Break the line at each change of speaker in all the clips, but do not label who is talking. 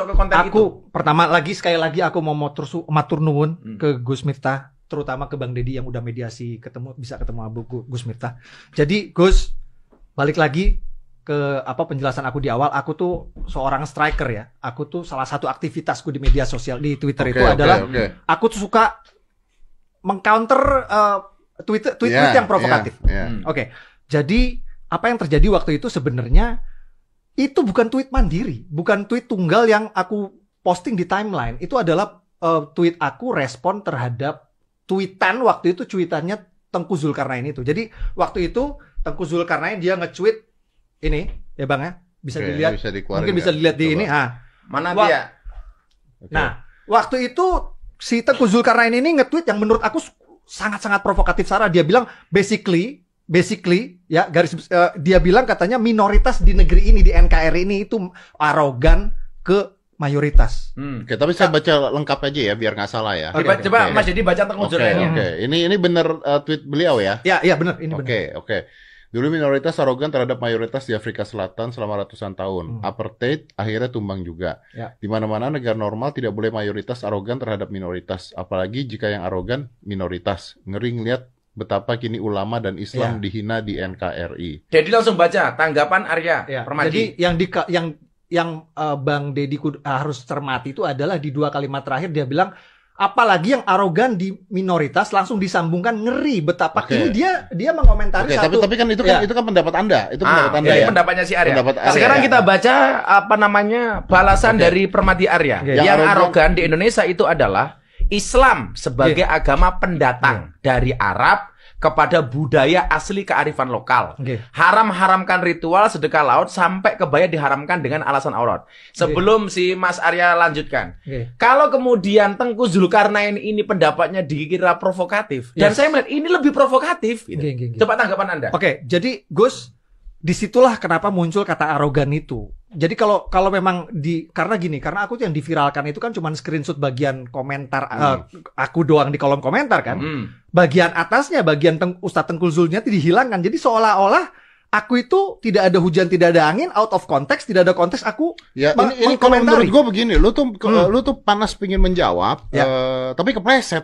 ke konten itu.
Pertama lagi sekali lagi aku mau matur nuwun ke Gus Miftah, terutama ke Bang Deddy yang udah mediasi bisa ketemu Abu Gus Miftah. Jadi Gus, balik lagi ke penjelasan aku di awal, aku tuh seorang striker ya. Aku tuh salah satu aktivitasku di media sosial di Twitter itu adalah aku tuh suka mengcounter tweet yang provokatif. Oke. Jadi apa yang terjadi waktu itu sebenarnya itu bukan tweet mandiri, bukan tweet tunggal yang aku posting di timeline. Itu adalah tweet aku respon terhadap waktu itu tweetannya Tengku Zulkarnain itu. Jadi waktu itu Tengku Zulkarnain dia nge-tweet ini ya Bang ya, bisa dilihat. Mungkin bisa dilihat di ini.
Mana dia?
Nah, waktu itu si Tengku Zulkarnain ini nge-tweet yang menurut aku sangat-sangat provokatif. Sarah, dia bilang basically ya dia bilang katanya minoritas di negeri ini, di NKRI ini itu arogan ke mayoritas.
Oke, tapi saya baca lengkap aja ya biar nggak salah ya.
Coba Mas Jadi baca Tengku Zulkarnain.
Ini benar tweet beliau ya?
Ya benar, ini benar.
Oke. Dulu minoritas arogan terhadap mayoritas di Afrika Selatan selama ratusan tahun. Apartheid akhirnya tumbang juga. Di mana-mana negara normal tidak boleh mayoritas arogan terhadap minoritas, apalagi jika yang arogan minoritas. Ngeri ngeliat betapa kini ulama dan Islam dihina di NKRI.
Jadi langsung baca tanggapan Arya Permadi.
Jadi yang Bang Deddy harus cermati itu adalah di 2 kalimat terakhir dia bilang, apalagi yang arogan di minoritas, langsung disambungkan ngeri betapa ini dia mengomentari satu.
Tapi kan itu kan pendapat Anda, itu pendapat Anda ya.
Pendapatnya si Arya. Sekarang kita baca balasan dari Permadi Arya. Yang arogan di Indonesia itu adalah Islam sebagai agama pendatang dari Arab kepada budaya asli kearifan lokal. Haram-haramkan ritual sedekah laut sampai kebaya diharamkan dengan alasan aurat. Sebelum si Mas Arya lanjutkan. Kalau kemudian Tengku Zulkarnain ini pendapatnya dikira provokatif. Dan saya melihat ini lebih provokatif. Coba tanggapan Anda.
Oke, jadi Gus, disitulah kenapa muncul kata arogan itu. Jadi kalau memang karena aku tuh yang diviralkan itu kan cuma screenshot bagian komentar aku doang di kolom komentar kan. Bagian atasnya, bagian Ustadz Tengku Zulnya itu dihilangkan. Jadi seolah-olah aku itu tidak ada hujan, tidak ada angin, out of context, tidak ada konteks aku
ini kalau menurut gue begini, lu tuh panas pingin menjawab, tapi kepleset.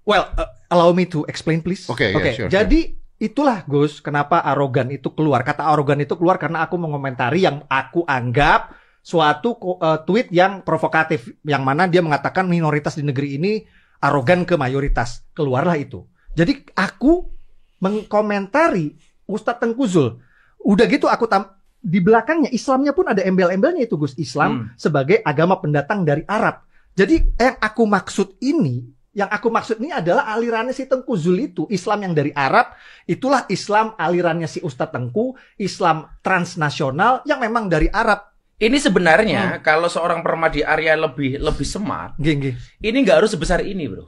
Well, allow me to explain please.
Oke. Sure,
jadi itulah Gus, kenapa arogan itu keluar. Kata arogan itu keluar karena aku mengomentari yang aku anggap suatu tweet yang provokatif, yang mana dia mengatakan minoritas di negeri ini arogan ke mayoritas. Keluarlah itu. Jadi aku mengkomentari Ustadz Tengku Zul. Udah gitu aku di belakangnya Islamnya pun ada embel-embelnya itu Gus. Islam sebagai agama pendatang dari Arab. Jadi yang aku maksud ini adalah alirannya si Tengku Zul itu. Islam yang dari Arab, itulah Islam alirannya si Ustadz Tengku, Islam transnasional yang memang dari Arab.
Ini sebenarnya kalau seorang Permadi Arya lebih smart, ini nggak harus sebesar ini bro.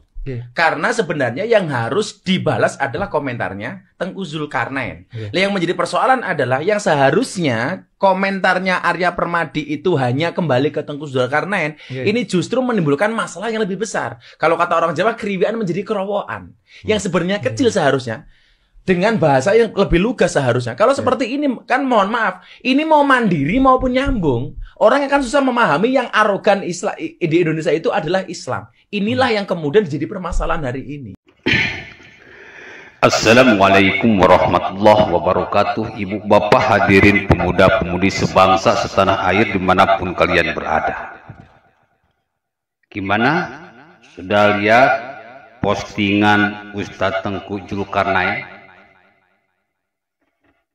Karena sebenarnya yang harus dibalas adalah komentarnya Tengku Zulkarnain. Yang menjadi persoalan adalah yang seharusnya komentarnya Arya Permadi itu hanya kembali ke Tengku Zulkarnain. Ini justru menimbulkan masalah yang lebih besar. Kalau kata orang Jawa, keriwian menjadi kerowokan. Yang sebenarnya kecil seharusnya. Dengan bahasa yang lebih lugas seharusnya. Kalau seperti ini kan mohon maaf, ini mau mandiri maupun nyambung. Orang akan susah memahami yang arogan Islam di Indonesia itu adalah Islam. Inilah yang kemudian jadi permasalahan hari ini.
Assalamualaikum warahmatullahi wabarakatuh. Ibu bapak hadirin pemuda-pemudi sebangsa setanah air dimanapun kalian berada. Gimana? Sudah lihat postingan Ustadz Tengku Zulkarnain?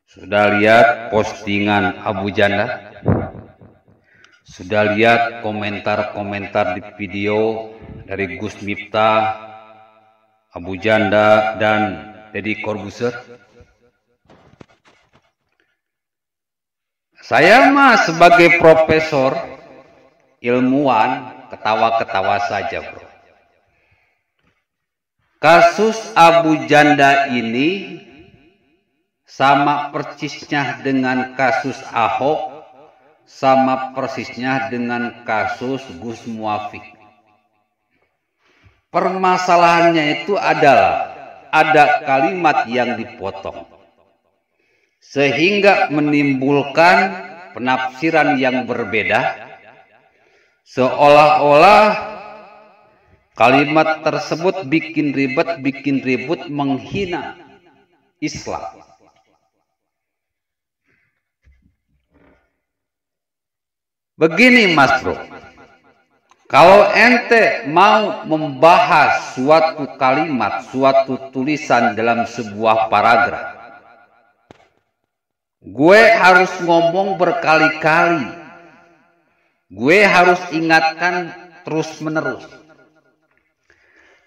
Sudah lihat postingan Abu Janda? Sudah lihat komentar-komentar di video dari Gus Miftah, Abu Janda, dan Deddy Corbuzier? Saya mah sebagai profesor, ilmuwan, ketawa-ketawa saja bro. Kasus Abu Janda ini sama persisnya dengan kasus Ahok, sama persisnya dengan kasus Gus Muafik. Permasalahannya itu adalah ada kalimat yang dipotong sehingga menimbulkan penafsiran yang berbeda, Seolah-olah kalimat tersebut bikin ribut menghina Islam. Begini Mas Bro, kalau ente mau membahas suatu kalimat, suatu tulisan dalam sebuah paragraf, gue harus ngomong berkali-kali, gue harus ingatkan terus-menerus.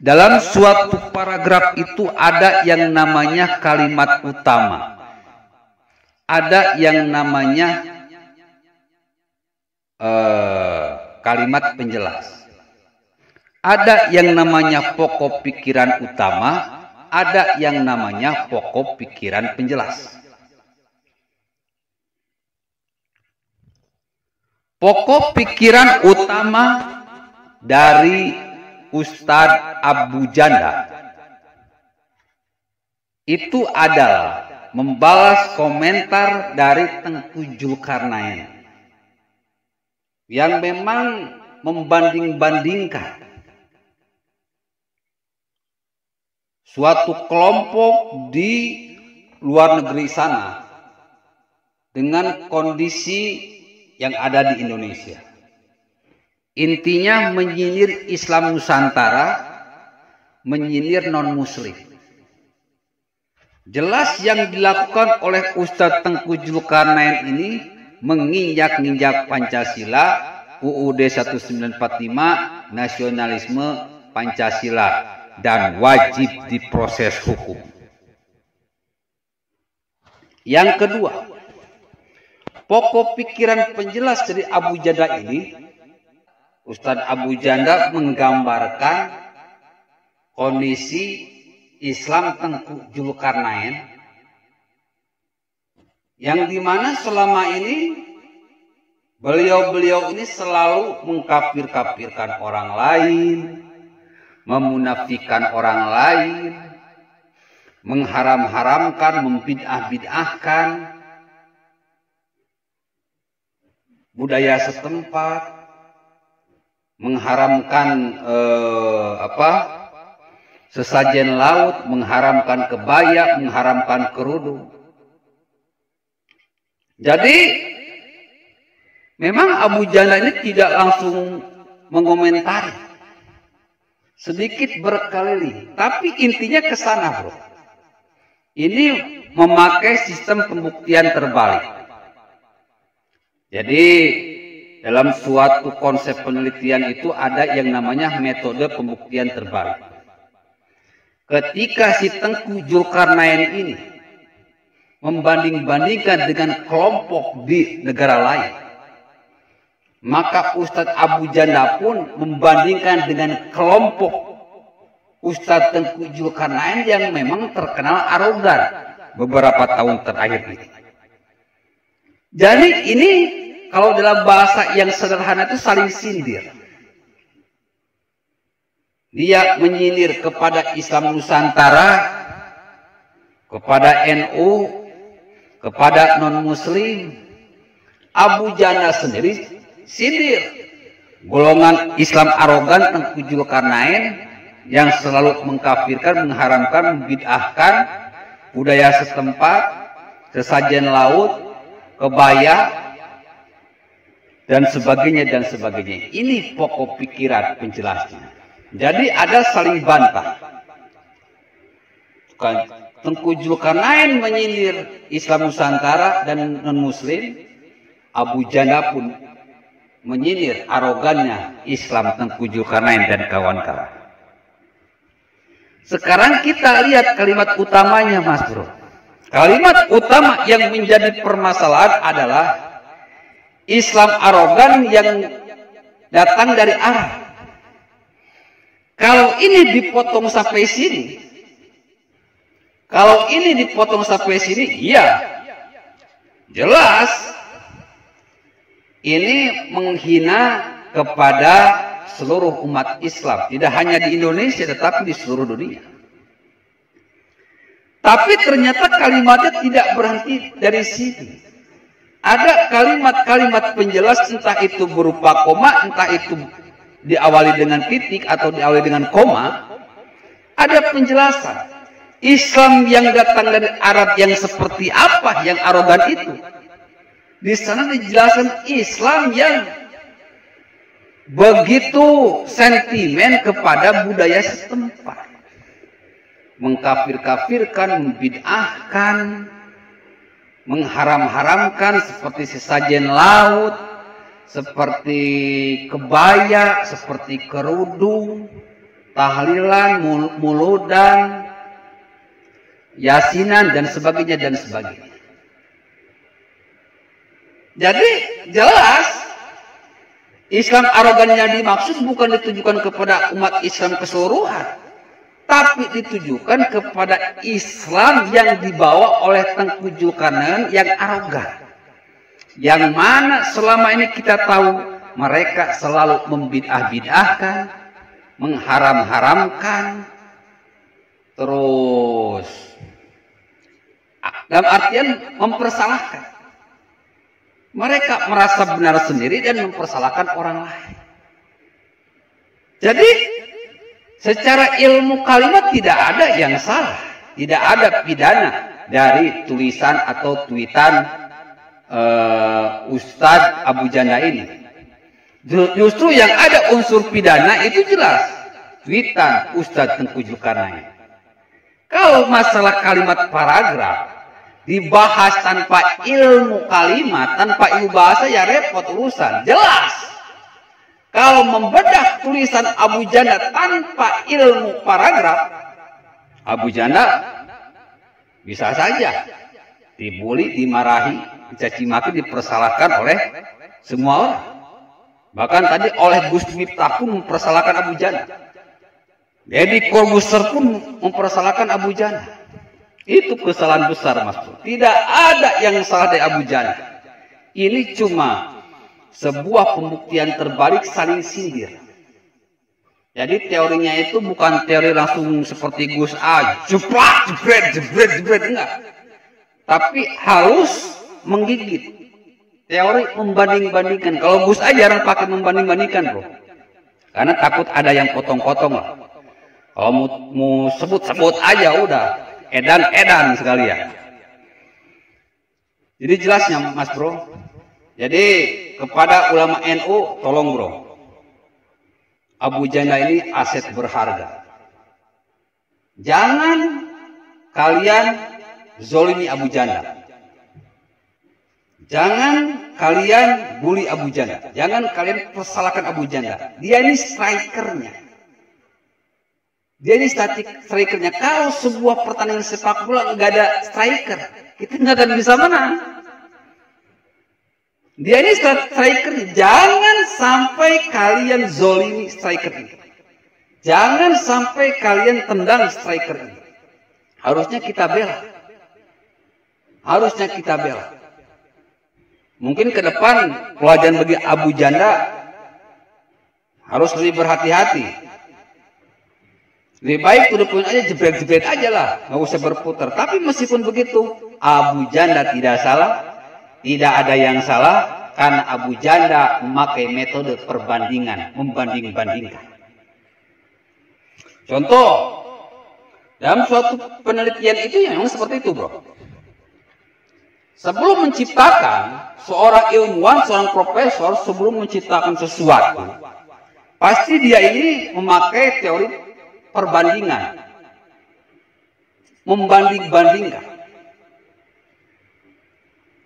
Dalam suatu paragraf itu ada yang namanya kalimat utama, ada yang namanya kalimat penjelas, ada yang namanya pokok pikiran utama, ada yang namanya pokok pikiran penjelas. Pokok pikiran utama dari Ustadz Abu Janda itu adalah membalas komentar dari Tengku Zulkarnain yang memang membanding-bandingkan suatu kelompok di luar negeri sana dengan kondisi yang ada di Indonesia. Intinya menyindir Islam Nusantara, menyindir non-muslim. Jelas yang dilakukan oleh Ustadz Tengku Zulkarnain ini menginjak-injak Pancasila, UUD 1945, nasionalisme Pancasila, dan wajib diproses hukum. Yang kedua, pokok pikiran penjelas dari Abu Janda ini, Ustadz Abu Janda menggambarkan kondisi Islam Tengku Zulkarnain yang dimana selama ini beliau ini selalu mengkafir-kafirkan orang lain, memunafikan orang lain, mengharam-haramkan, membid'ah-bid'ahkan budaya setempat, mengharamkan sesajen laut, mengharamkan kebaya, mengharamkan kerudung. Jadi memang Abu Janda ini tidak langsung mengomentari, sedikit berkeliling, tapi intinya ke sana, bro. Ini memakai sistem pembuktian terbalik. Jadi dalam suatu konsep penelitian itu ada yang namanya metode pembuktian terbalik. Ketika si Tengku Zulkarnain ini membanding-bandingkan dengan kelompok di negara lain, maka Ustadz Abu Janda pun membandingkan dengan kelompok Ustadz Tengku Zulkarnain yang memang terkenal arogan beberapa tahun terakhir ini. Jadi ini kalau dalam bahasa yang sederhana itu saling sindir. Dia menyindir kepada Islam Nusantara, kepada NU, kepada non-muslim. Abu Janda sendiri sindir golongan Islam arogan Tengku Zulkarnain yang selalu mengkafirkan, mengharamkan, membid'ahkan budaya setempat, sesajen laut, kebaya, dan sebagainya dan sebagainya. Ini pokok pikiran penjelasnya. Jadi ada saling bantah. Tengku Zulkarnain menyindir Islam Nusantara dan non-muslim, Abu Janda pun menyindir arogannya Islam Tengku Zulkarnain dan kawan-kawan. Sekarang kita lihat kalimat utamanya, Mas Bro. Kalimat utama yang menjadi permasalahan adalah Islam arogan yang datang dari Arab. Kalau ini dipotong sampai sini, iya, jelas ini menghina kepada seluruh umat Islam, tidak hanya di Indonesia tetapi di seluruh dunia. Tapi ternyata kalimatnya tidak berhenti dari sini. ada kalimat-kalimat penjelas, entah itu berupa koma, entah itu diawali dengan titik atau diawali dengan koma. Ada penjelasan Islam yang datang dari Arab yang seperti apa, yang arogan itu. Di sana dijelaskan Islam yang begitu sentimen kepada budaya setempat, mengkafir-kafirkan, membid'ahkan, mengharam-haramkan seperti sesajen laut, seperti kebaya, seperti kerudung, tahlilan, muludan, yasinan, dan sebagainya, dan sebagainya. Jadi jelas Islam arogan yang dimaksud bukan ditujukan kepada umat Islam keseluruhan, tapi ditujukan kepada Islam yang dibawa oleh Tengku Zulkarnain yang arogan, yang mana selama ini kita tahu mereka selalu membid'ah-bid'ahkan, mengharam-haramkan, terus dalam artian mempersalahkan. Mereka merasa benar sendiri dan mempersalahkan orang lain. Jadi secara ilmu kalimat tidak ada yang salah, tidak ada pidana dari tulisan atau tweetan Ustadz Abu Janda ini. Justru yang ada unsur pidana itu jelas tweetan Ustadz Tengku Zulkarnain. Kalau masalah kalimat paragraf dibahas tanpa ilmu kalimat, tanpa ilmu bahasa, ya repot urusan. Jelas kalau membedah tulisan Abu Janda tanpa ilmu paragraf, Abu Janda bisa saja dibully, dimarahi, dicaci maki, dipersalahkan oleh semua orang. Bahkan tadi oleh Gus Miftah pun mempersalahkan Abu Janda. Deddy Corbuzier pun mempersalahkan Abu Janda. Itu kesalahan besar, Mas Bro. Tidak ada yang salah dari Abu Janda. Ini cuma sebuah pembuktian terbalik saling sindir. Jadi teorinya itu bukan teori langsung seperti Gus A, jeplak, jebret, enggak. Tapi harus menggigit. Teori membanding-bandingkan. Kalau Gus A jarang pakai membanding-bandingkan, Bro. Karena takut ada yang potong-potong lah. Kalau mau sebut-sebut aja udah. Edan sekalian. Jadi jelasnya, Mas Bro. Jadi kepada ulama NU, tolong Bro. Abu Janda ini aset berharga. Jangan kalian zolimi Abu Janda. Jangan kalian bully Abu Janda. Jangan kalian persalahkan Abu Janda. Dia ini strikernya. Dia ini strikernya. Kalau sebuah pertandingan sepak bola nggak ada striker, kita nggak akan bisa menang. Dia ini striker. Jangan sampai kalian zolimi striker ini. Jangan sampai kalian tendang striker ini. Harusnya kita bela. Harusnya kita bela. Mungkin ke depan pelajaran bagi Abu Janda harus lebih berhati-hati. Lebih baik to the point aja, jebret-jebret aja lah, nggak usah berputar. Tapi meskipun begitu, Abu Janda tidak salah, tidak ada yang salah, karena Abu Janda memakai metode perbandingan, membanding-bandingkan. Contoh, dalam suatu penelitian itu yang memang seperti itu, Bro. Sebelum menciptakan seorang ilmuwan, seorang profesor, sebelum menciptakan sesuatu, pasti dia ini memakai teori perbandingan, membanding-bandingkan.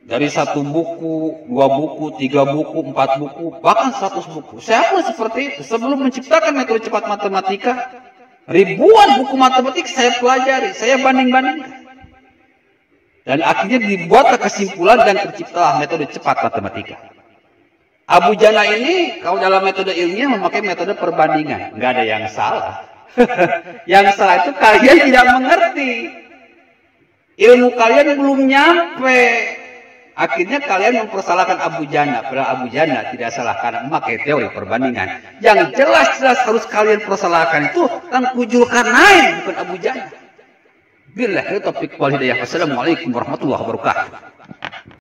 Dari satu buku, 2 buku, 3 buku, 4 buku, bahkan 100 buku. Saya pun seperti itu. Sebelum menciptakan metode cepat matematika, ribuan buku matematik saya pelajari, saya banding-bandingkan. Dan akhirnya dibuatlah kesimpulan dan terciptalah metode cepat matematika. Abu Janda ini, kalau dalam metode ilmiah memakai metode perbandingan. Nggak ada yang salah. Yang salah itu kalian tidak mengerti. Ilmu kalian belum nyampe. Akhirnya kalian mempersalahkan Abu Janda. Padahal Abu Janda tidak salah karena memakai teori perbandingan. Yang jelas-jelas harus kalian persalahkan itu Tengku Zulkarnain, bukan Abu Janda. Billahi taufiq wal hidayah. Wassalamualaikum warahmatullahi wabarakatuh.